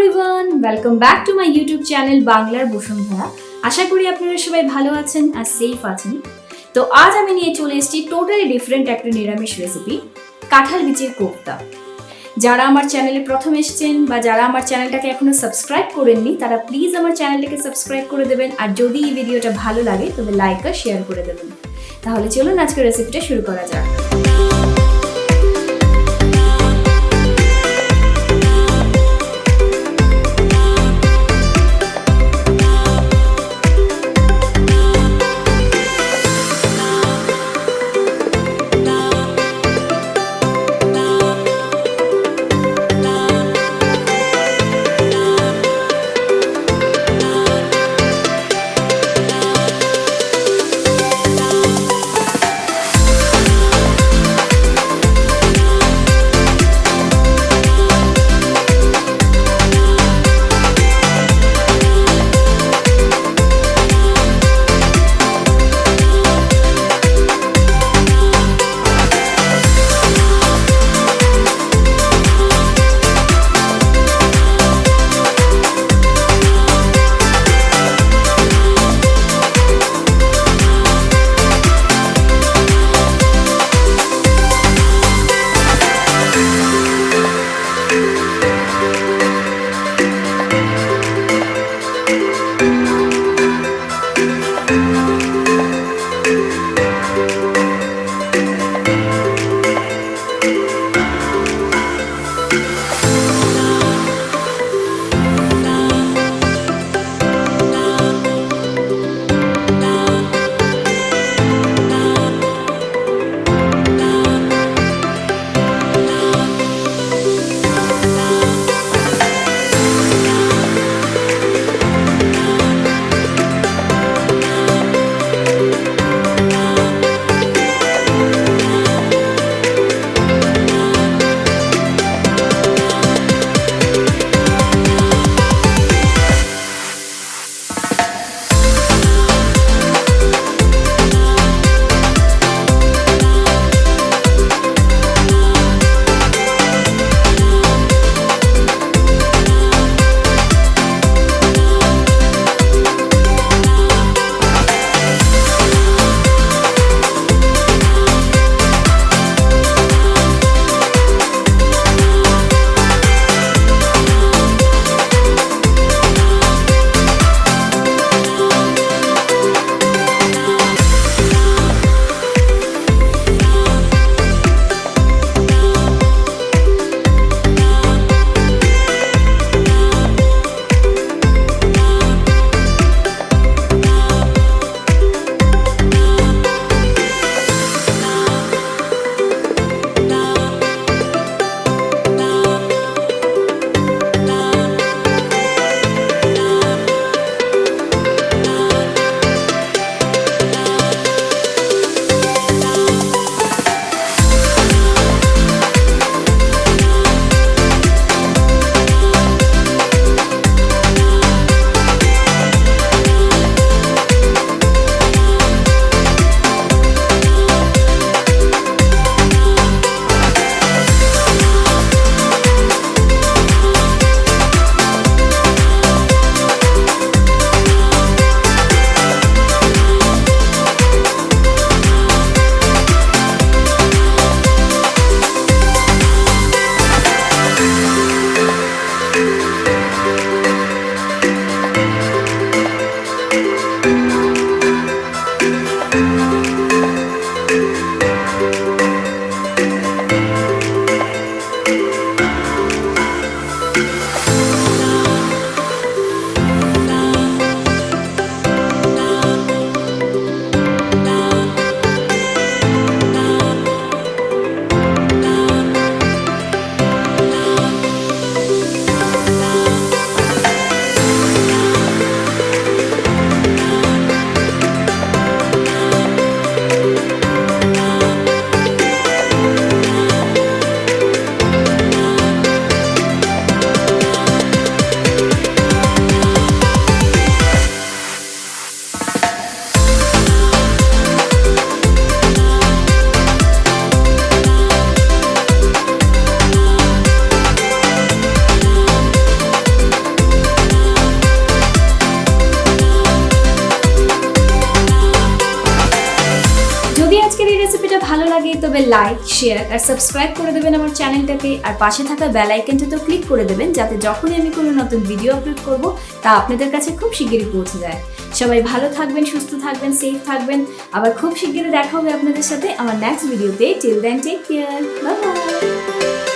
Everyone, welcome back to my YouTube channel বাংলার বসুন্ধরা। আশা করি আপনারা সবাই ভালো আছেন আর সেফ আছেন। তো আজ আমি নিয়ে চলে এসেছি টোটালি ডিফারেন্ট একটা নিরামিষ রেসিপি, কাঁঠাল বিচির কোফতা। যারা আমার চ্যানেলে প্রথম এসেছেন বা যারা আমার চ্যানেলটাকে এখনো সাবস্ক্রাইব করেননি তারা প্লিজ আমার চ্যানেলটাকে সাবস্ক্রাইব করে দেবেন, আর যদি এই ভিডিওটা ভালো লাগে তবে লাইক আর শেয়ার করে দেবেন। তাহলে চলুন আজকের রেসিপিটা শুরু করা যাক। সবাই লাইক, শেয়ার আর সাবস্ক্রাইব করে দেবেন আমার চ্যানেলটাকে, আর পাশে থাকা বেল আইকনটাতেও ক্লিক করে দেবেন যাতে যখনই আমি কোনো নতুন ভিডিও আপলোড করব তা আপনাদের কাছে খুব শিগগিরই পৌঁছে যায়। সবাই ভালো থাকবেন, সুস্থ থাকবেন, সেফ থাকবেন। আবার খুব শিগগিরই দেখা হবে আপনাদের সাথে আমার নেক্সট ভিডিওতে। Till then take care, bye by.